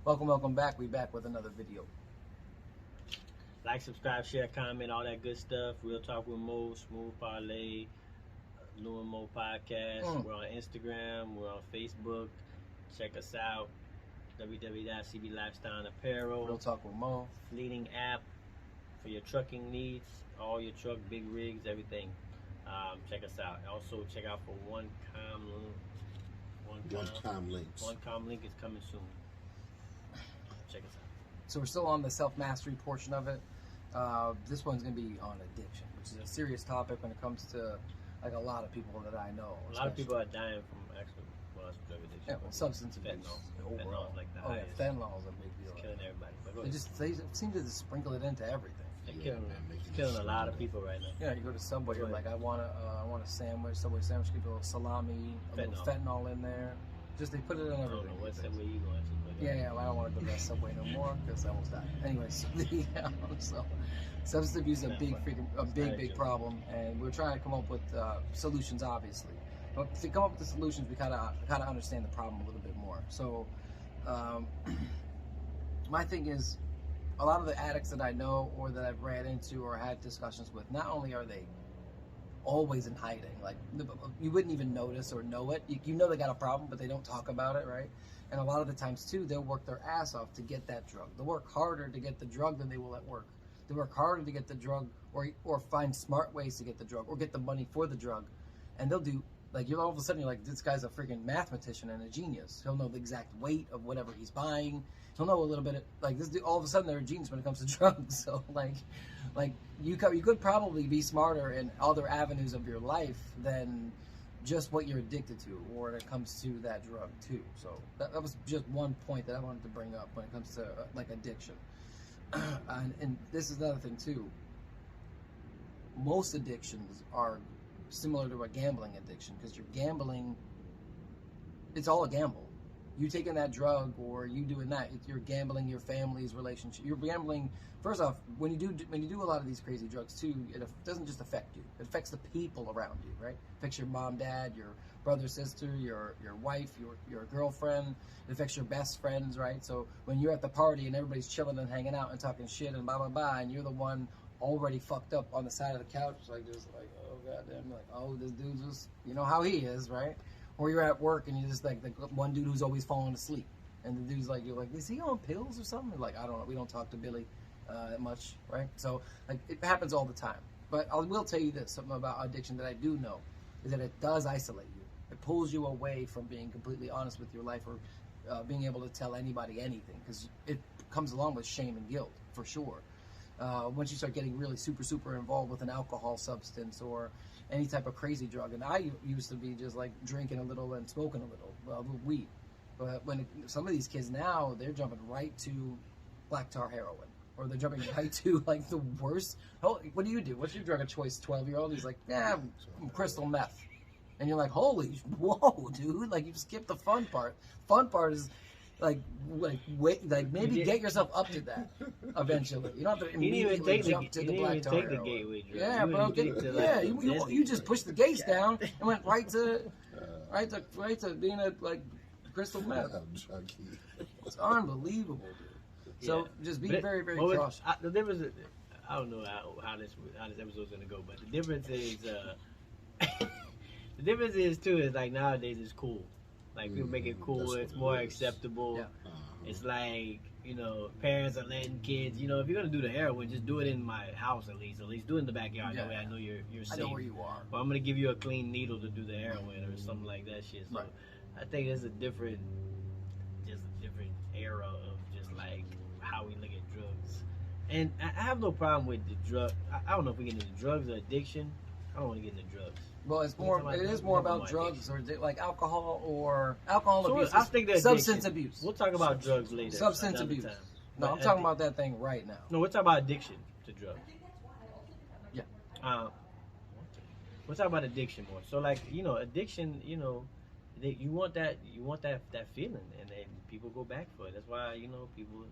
Welcome back. We back with another video. Like, subscribe, share, comment, all that good stuff. Real Talk with Mo, Smooth Parlay, Lou and Mo Podcast. We're on Instagram. We're on Facebook. Check us out. www.cb Lifestyle and Apparel. Real Talk with Mo. Fleeting app for your trucking needs. All your truck, big rigs, everything. Check us out. Also, check out for One-Com Links. One-Com Link is coming soon. Check us out. So we're still on the self-mastery portion of it. This one's going to be on addiction, which is a serious topic when it comes to like a lot of people that I know. A lot of people are dying from actually drug addiction. Yeah, well, substance abuse. Fentanyl is like the highest. Fentanyl is a big deal. It's killing everybody. They seem to just sprinkle it into everything. They're killing a lot of people right now. Yeah, you go to Subway, you're like, I want a sandwich, Subway sandwich, keep a little salami, a little fentanyl in there. Just they put it in everything. I don't know what Subway you going to. Yeah, well, I don't want to go to that Subway no more because I almost died. Anyway, so substance abuse is a big problem, and we're trying to come up with solutions, obviously. But to come up with the solutions, we gotta understand the problem a little bit more. So, my thing is, a lot of the addicts that I know or that I've ran into or had discussions with, not only are they always in hiding, like you wouldn't even notice or know it. You know they got a problem, but they don't talk about it, right? And a lot of the times too, they'll work their ass off to get that drug. They'll work harder to get the drug than they will at work. They work harder to get the drug, or find smart ways to get the drug, or get the money for the drug. And they'll do, like, all of a sudden you're like, this guy's a freaking mathematician and a genius. He'll know the exact weight of whatever he's buying. He'll know a little bit of, like, this dude, all of a sudden they're a genius when it comes to drugs. So like you could probably be smarter in other avenues of your life than just what you're addicted to, or when it comes to that drug too. So that was just one point that I wanted to bring up when it comes to like addiction. And this is another thing too. Most addictions are similar to a gambling addiction, because you're gambling. It's all a gamble. You taking that drug or you doing that, you're gambling your family's relationship. You're gambling. First off, when you do a lot of these crazy drugs too, it doesn't just affect you. It affects the people around you, right? It affects your mom, dad, your brother, sister, your wife, your girlfriend. It affects your best friends, right? So when you're at the party and everybody's chilling and hanging out and talking shit and blah blah blah, and you're the one already fucked up on the side of the couch, like just like, oh goddamn, like, oh, this dude just, you know how he is, right? Or you're at work and you're just like the one dude who's always falling asleep, and the dude's like, you're like, is he on pills or something? You're like, I don't know, we don't talk to Billy that much, right? So like it happens all the time. But I will tell you this, something about addiction that I do know is that it does isolate you. It pulls you away from being completely honest with your life, or being able to tell anybody anything, because it comes along with shame and guilt for sure. Once you start getting really super involved with an alcohol substance or any type of crazy drug, and I used to be just like drinking a little and smoking a little weed, but some of these kids now, they're jumping right to black tar heroin, or they're jumping right to like the worst. What do you do? What's your drug of choice? 12-year-old? He's like, yeah, crystal meth. And you're like, holy, whoa, dude! Like, you skipped the fun part. Fun part is like maybe get yourself up to that eventually. You don't have to immediately jump to the black tar heroin. Yeah, bro. You just pushed the gates down and went right to being a like crystal meth. It's unbelievable, dude. So just be very cautious. The difference is, I don't know how this episode's gonna go, but the difference is too is like nowadays it's cool. Like, people make it cool, it's more acceptable. Yeah. It's like, you know, parents are letting kids, you know, if you're going to do the heroin, just do it in my house at least do it in the backyard. Yeah. That way I know you're safe. I know where you are. But I'm going to give you a clean needle to do the heroin or something like that shit. So I think it's a different era of just like how we look at drugs. And I have no problem with the drug. I don't know if we get into drugs or addiction. I don't want to get into drugs. Well, it is more about drugs or like alcohol abuse. I think that's substance abuse. We'll talk about drugs later. Substance abuse. No, I'm talking about that thing right now. No, we're talking about addiction to drugs. Yeah. We'll talk about addiction more. So, like, you know, addiction, you know, you want that feeling, and then people go back for it. That's why, you know, people.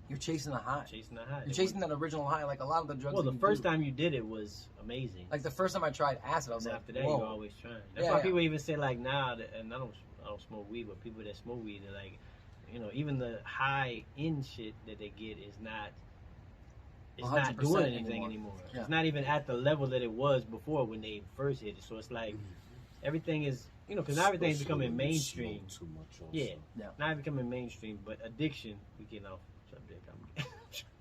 You're chasing a high. You're chasing that original high, like a lot of the drugs. Well, the first time you did it was amazing. Like the first time I tried acid, I was like, after that, you're always trying. That's why people even say like now, and I don't smoke weed, but people that smoke weed, they're like, even the high end shit that they get is not. It's 100% not doing anything anymore. Yeah. It's not even at the level that it was before when they first hit it. So it's like everything is, because now everything's becoming mainstream. Too much also. Yeah. Now it's becoming mainstream. But addiction, we get off subject.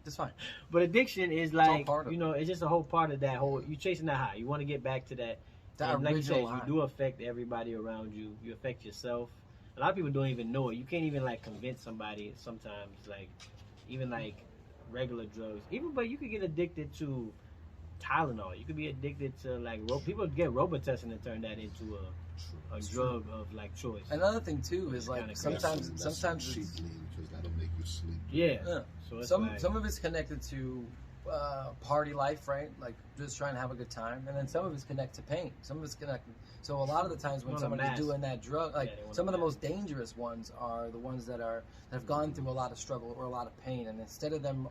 That's fine. But addiction is like, part of it. it's just a whole part of that whole. You're chasing that high. You want to get back to that. That And like you said, original high. you do affect everybody around you. You affect yourself. A lot of people don't even know it. You can't even like convince somebody sometimes, like even like regular drugs. But you could get addicted to Tylenol. You could be addicted to like people get Robitussin and turn that into a drug of like choice. Another thing too is like Kinda sometimes That's cheap it's, lean because that'll make you sleep. Yeah. So it's some of it's connected to party life, right? Like just trying to have a good time, and then some of it's connected to pain. Some of it's connected. So a lot of the times when somebody's doing that drug, like some of the most dangerous ones are the ones that have gone through a lot of struggle or a lot of pain, and instead of them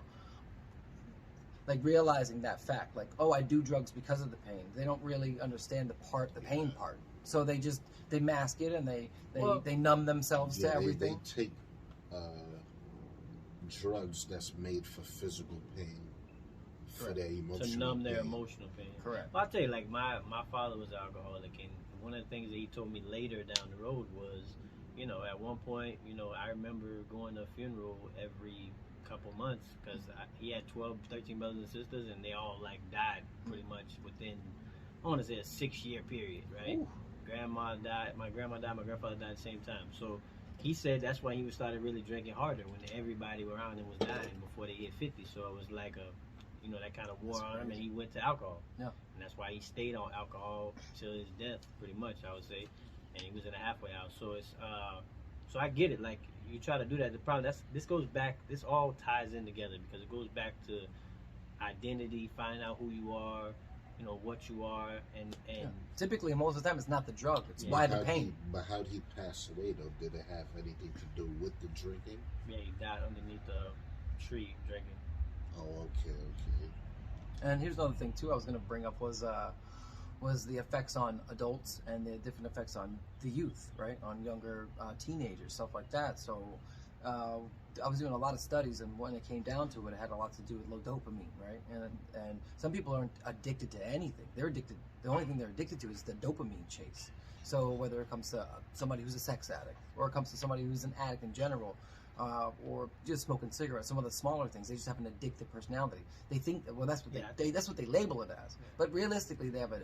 like realizing that fact, like, oh, I do drugs because of the pain, they don't really understand the pain part. So they mask it and they numb themselves to everything. They take drugs that's made for physical pain for their emotional to numb their pain. emotional pain. Correct. Well, I'll tell you, like my father was an alcoholic, and one of the things that he told me later down the road was, at one point, I remember going to a funeral every couple months because he had 13 brothers and sisters, and they all like died pretty much within, I want to say, a 6-year period, right? Ooh. Grandma died, my grandma died, my grandfather died at the same time. So he said that's why he started really drinking harder when everybody around him was dying before they hit 50. So it was like that kind of wore on him, and he went to alcohol. Yeah. And that's why he stayed on alcohol till his death, pretty much, I would say. And he was in a halfway house. So it's so I get it. Like, you try to do that. The problem, this all ties in together because it goes back to identity, finding out who you are, what you are, and Typically, most of the time, it's not the drug; it's why the pain. But how did he pass away though? Did it have anything to do with the drinking? Yeah, he died underneath a tree drinking. Oh, okay. And here's another thing too I was going to bring up was the effects on adults and the different effects on the youth, right? On younger teenagers, stuff like that. So I was doing a lot of studies, and when it came down to it, it had a lot to do with low dopamine, right? And some people aren't addicted to anything. They're addicted. The only thing they're addicted to is the dopamine chase. So whether it comes to somebody who's a sex addict, or it comes to somebody who's an addict in general, or just smoking cigarettes, some of the smaller things, they just have an addictive personality. They think that, well, that's what they label it as. But realistically, they have a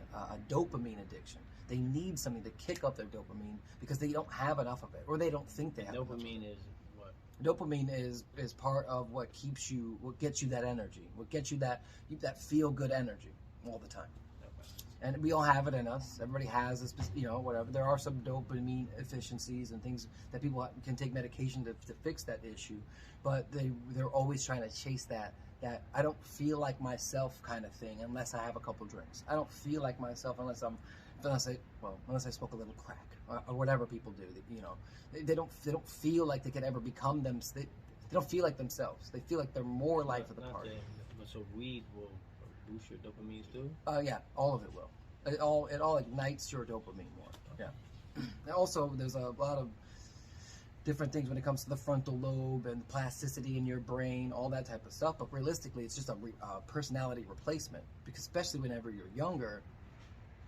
dopamine addiction. They need something to kick up their dopamine because they don't have enough of it, or they don't think they have enough of it. Dopamine is what? Dopamine is part of what gets you that energy, what gets you that feel good energy all the time. And we all have it in us. Everybody has this, whatever. There are some dopamine efficiencies and things that people can take medication to fix that issue, but they're always trying to chase that I don't feel like myself kind of thing unless I have a couple drinks. I don't feel like myself unless I smoke a little crack or whatever people do. They don't feel like they can ever become them. They don't feel like themselves. They feel like they're more life of the party. But so weed will boost your dopamine too? Yeah, all of it will. It all ignites your dopamine more. Yeah. And also, there's a lot of different things when it comes to the frontal lobe and plasticity in your brain, all that type of stuff. But realistically, it's just a personality replacement. Because especially whenever you're younger,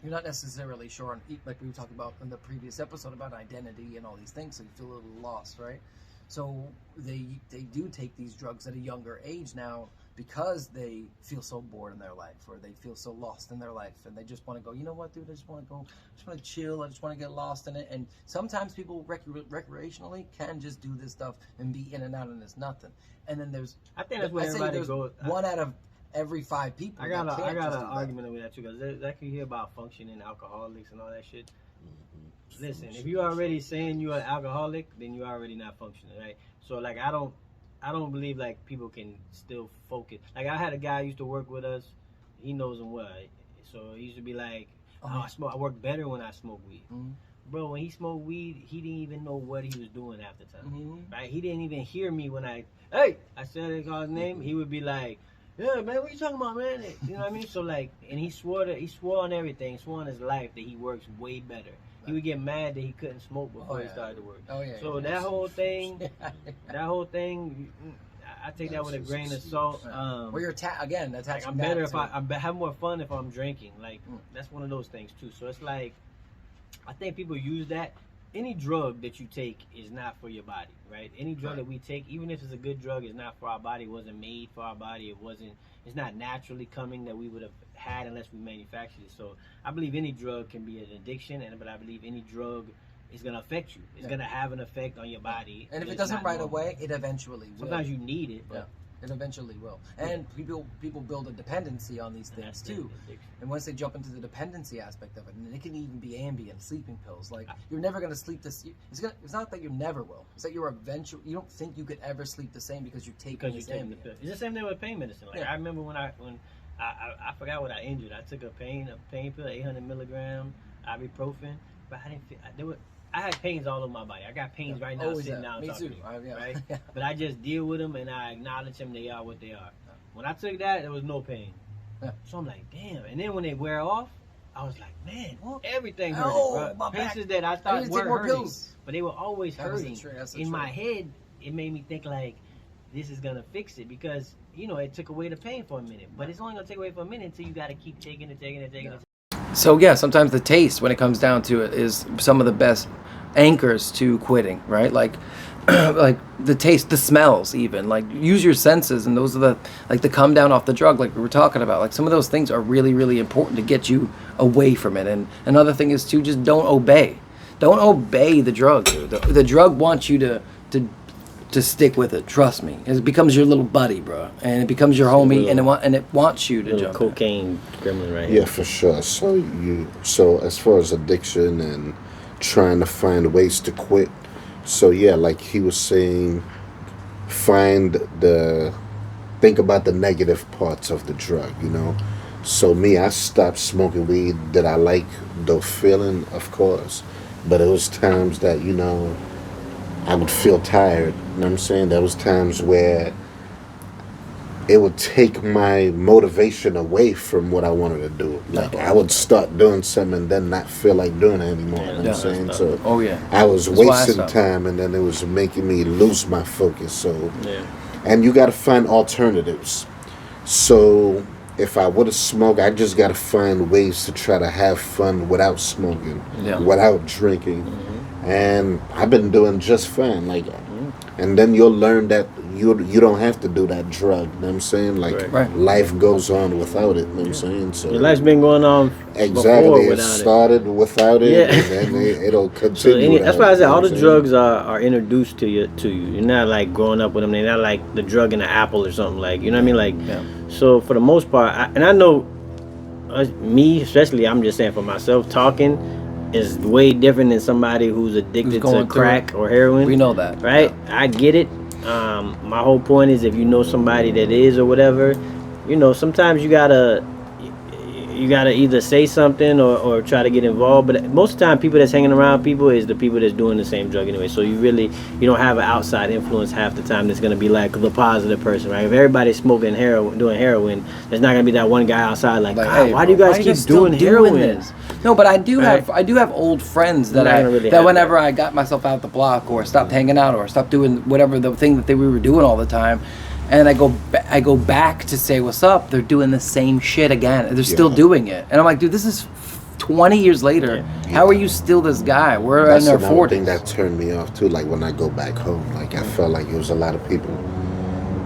you're not necessarily sure on, like we were talking about in the previous episode about identity and all these things. So you feel a little lost, right? So they do take these drugs at a younger age now because they feel so bored in their life, or they feel so lost in their life, and they just want to go, you know what, dude, I just want to chill, I just want to get lost in it. And sometimes people recreationally can just do this stuff and be in and out, and it's nothing. And then I think that's where everybody goes. One out of every 5 people. I got an argument with that too, because that can hear about functioning alcoholics and all that shit. Mm-hmm. Listen, if you're already saying you're an alcoholic, then you're already not functioning, right? So like I don't believe like people can still focus. Like I had a guy who used to work with us. He knows him well. So he used to be like, I work better when I smoke weed. Mm-hmm. Bro, when he smoked weed, he didn't even know what he was doing half the time. Mm-hmm. Right? He didn't even hear me when I said his name. He would be like, yeah, man, what you talking about, man? You know what I mean? So like, and he swore on everything, swore on his life that he works way better. he would get mad that he couldn't smoke before he started to work. Oh yeah. So that whole thing, I take that with a grain of salt. Well, you're again. That's like I'm better if I have more fun if I'm drinking. Like that's one of those things too. So it's like I think people use that. Any drug that you take is not for your body, right? Any drug that we take, even if it's a good drug, is not for our body. It wasn't made for our body. It's not naturally coming that we would have had unless we manufactured it. So I believe any drug can be an addiction, but I believe any drug is going to affect you. It's going to have an effect on your body. And if it doesn't right away, it eventually will. Sometimes you need it, but it eventually will. And people build a dependency on these things too. And once they jump into the dependency aspect of it, and it can even be Ambien, sleeping pills. Like you're never going to sleep this. It's not that you never will. It's that you're eventually. You don't think you could ever sleep the same because you're taking this Ambien. The pill. It's the same thing with pain medicine. Like I remember when I forgot what I injured. I took a pain pill, 800 milligram ibuprofen, but I didn't feel. I had pains all over my body. I got pains right now sitting down talking to you, right? But I just deal with them and I acknowledge them. They are what they are. When I took that, there was no pain. So I'm like, damn. And then when they wear off, I was like, man, everything hurting. Places that I thought weren't hurting, but they were always hurting. In my head, it made me think like, this is gonna fix it because it took away the pain for a minute. But it's only gonna take away for a minute until you got to keep taking it. So yeah, sometimes the taste, when it comes down to it, is some of the best anchors to quitting, right? Like like the taste, the smells, even like use your senses, and those are the come down off the drug, like we were talking about. Like some of those things are really, really important to get you away from it. And another thing is to just don't obey the drug, dude. The drug wants you to stick with it. Trust me, it becomes your little buddy, bro, and it becomes your homie, and it wants you to jump. Cocaine gremlin, right here. Yeah, for sure. So as far as addiction and trying to find ways to quit, so yeah, like he was saying, think about the negative parts of the drug. So me, I stopped smoking weed. Did I like the feeling? Of course, but it was times that I would feel tired. You know what I'm saying? There was times where it would take my motivation away from what I wanted to do. Like I would start doing something and then not feel like doing it anymore. You know what I'm saying? So I was wasting time, and then it was making me lose my focus. So and you got to find alternatives. So if I would have smoked, I just got to find ways to try to have fun without smoking, without drinking. And I've been doing just fine. Like, and then you'll learn that you don't have to do that drug. You know what I'm saying? Like, life goes on without it. You know what I'm saying? So your life's been going on exactly. It started without it, and then it'll continue. So that's why I said all the drugs are introduced to you. You're not like growing up with them. They're not like the drug in the apple or something. Like, you know what I mean? Like, so for the most part, I know me especially. I'm just saying for myself, talking is way different than somebody who's addicted to crack or heroin. We know that, right? I get it. My whole point is, if you know somebody that is or whatever, sometimes you gotta either say something or try to get involved. But most of the time, people that's hanging around people is the people that's doing the same drug anyway. So you don't have an outside influence half the time that's gonna be like the positive person, right? If everybody's smoking doing heroin, there's not gonna be that one guy outside like hey, why do you guys keep doing heroin? No, but I do have old friends that whenever I got myself out the block or stopped hanging out or stopped doing whatever the thing that we were doing all the time, and I go back to say what's up, they're doing the same shit again. They're still doing it, and I'm like, dude, this is 20 years later. How are you still this guy? We're in their 40s. That's thing that turned me off too. Like when I go back home, like I felt like it was a lot of people.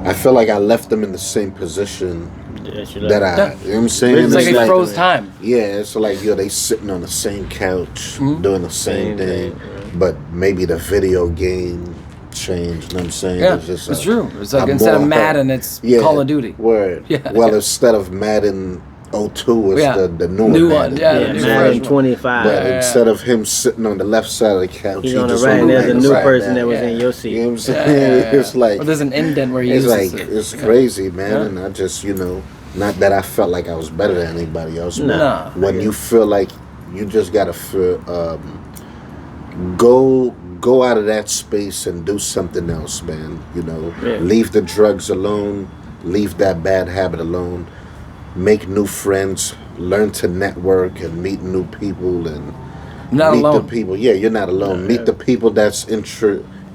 I feel like I left them in the same position that I, you know what I'm saying? It's like it froze time. Yeah, it's like, they sitting on the same couch, doing the same thing, but maybe the video game changed, you know what I'm saying? Yeah, it's true. It's like instead of Madden, it's Call of Duty. Word. Yeah. Well, instead of Madden 02, it's the new one. Madden 25. But instead of him sitting on the left side of the couch, he's on the right, and there's a new person that was in your seat. You know what I'm saying? It's like, there's an indent where he uses it. It's crazy, man. And I just, not that I felt like I was better than anybody else. No. When you feel like you just gotta feel, go out of that space and do something else, man. Leave the drugs alone, leave that bad habit alone, make new friends, learn to network and meet new people, and Not meet alone. the people. Yeah, you're not alone. No, Meet yeah. the people that's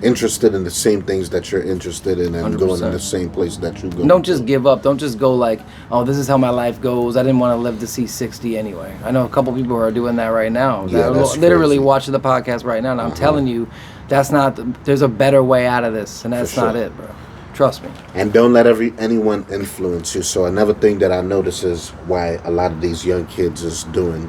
interested in the same things that you're interested in and going in 100%. the same place that you go. Don't just give up. Don't just go like, oh, this is how my life goes. I didn't want to live to see 60 anyway. I know a couple people who are doing that right now. Yeah, that are that's literally crazy. watching the podcast right now. And I'm Uh-huh. telling you, that's not. There's a better way out of this, and that's For sure. not it, bro. Trust me. And don't let anyone influence you. So another thing that I notice is why a lot of these young kids is doing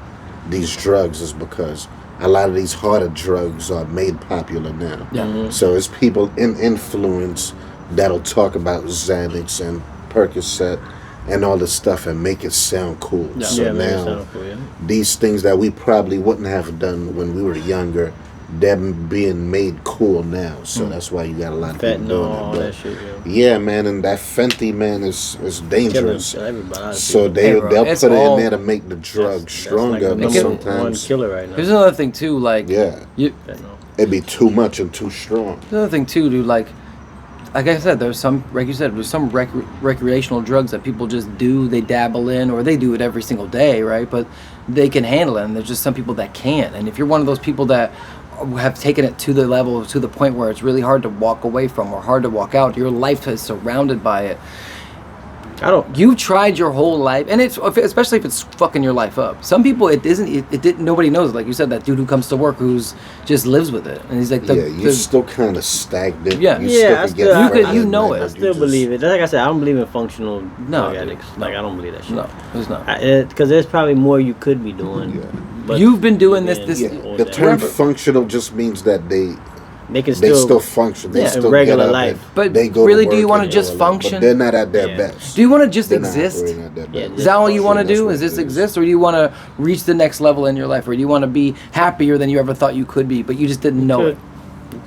these drugs is because a lot of these harder drugs are made popular now. Yeah. So it's people in influence that'll talk about Xanax and Percocet and all this stuff and make it sound cool. Yeah. So Yeah, man, now sound cool, yeah. these things that we probably wouldn't have done when we were younger, they're being made cool now. So that's why you got a lot of people Fentanyl, doing all it. that But shit, yeah. yeah, man, and that Fenty, man, is dangerous. Killing everybody. So Hey, bro, they'll it's put it all- in there to make the drug stronger, like but the sometimes one killer right now. Here's another thing too. Like, yeah, you, Fentanyl. it'd be too much and too strong. There's another thing too, dude. Like I said, there's some, like you said, there's some recreational drugs that people just do. They dabble in, or they do it every single day, right? But they can handle it, and there's just some people that can't. And if you're one of those people that have taken it to the level, to the point where it's really hard to walk away from or hard to walk out, your life is surrounded by it. I don't. You've tried your whole life, and it's especially if it's fucking your life up. Some people, it isn't. It didn't. Nobody knows. Like you said, that dude who comes to work who's just lives with it, and he's like, You're still kind of stagnant. Yeah. you Yeah, I still still- You could- further you than know that, it. I but still you just- believe it. Like I said, I don't believe in functional No, drug dude, addicts. no. Like I don't believe that shit. no, there's not. Because there's probably more you could be doing. Yeah. But You've been doing this- being this- Yeah, on the that. term functional just means that they can still function. They Yeah, still regular get up life. and But they go really, to do you work wanna and just all that, function? But they're not at their Yeah. best. Do you want to just They're not exist? operating at their Yeah, best. Is that all you want to That's do? what Is it just exist, or do you want to reach the next level in your life, or do you want to be happier than you ever thought you could be, but you just didn't know it?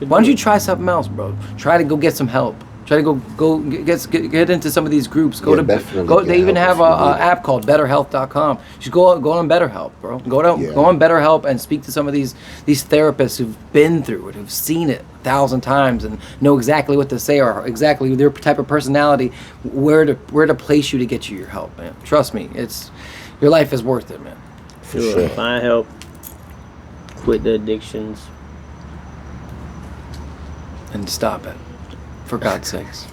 Why don't you try something else, bro? Try to go get some help. Try to go get into some of these groups. Go Yeah, to definitely go. get They even help have if you a need it. app called BetterHealth.com. You should go on BetterHelp, bro. Go Yeah. on BetterHelp and speak to some of these therapists who've been through it, who've seen it 1,000 times, and know exactly what to say or exactly their type of personality, where to place you to get you your help, man. Trust me, your life is worth it, man. For sure. Find help. Quit the addictions. And stop it, for God's sakes.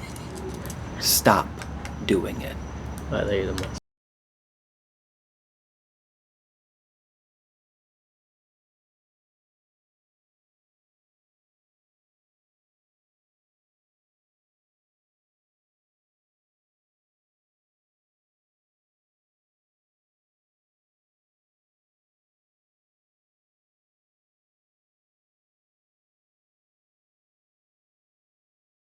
Stop doing it. Like, later, man.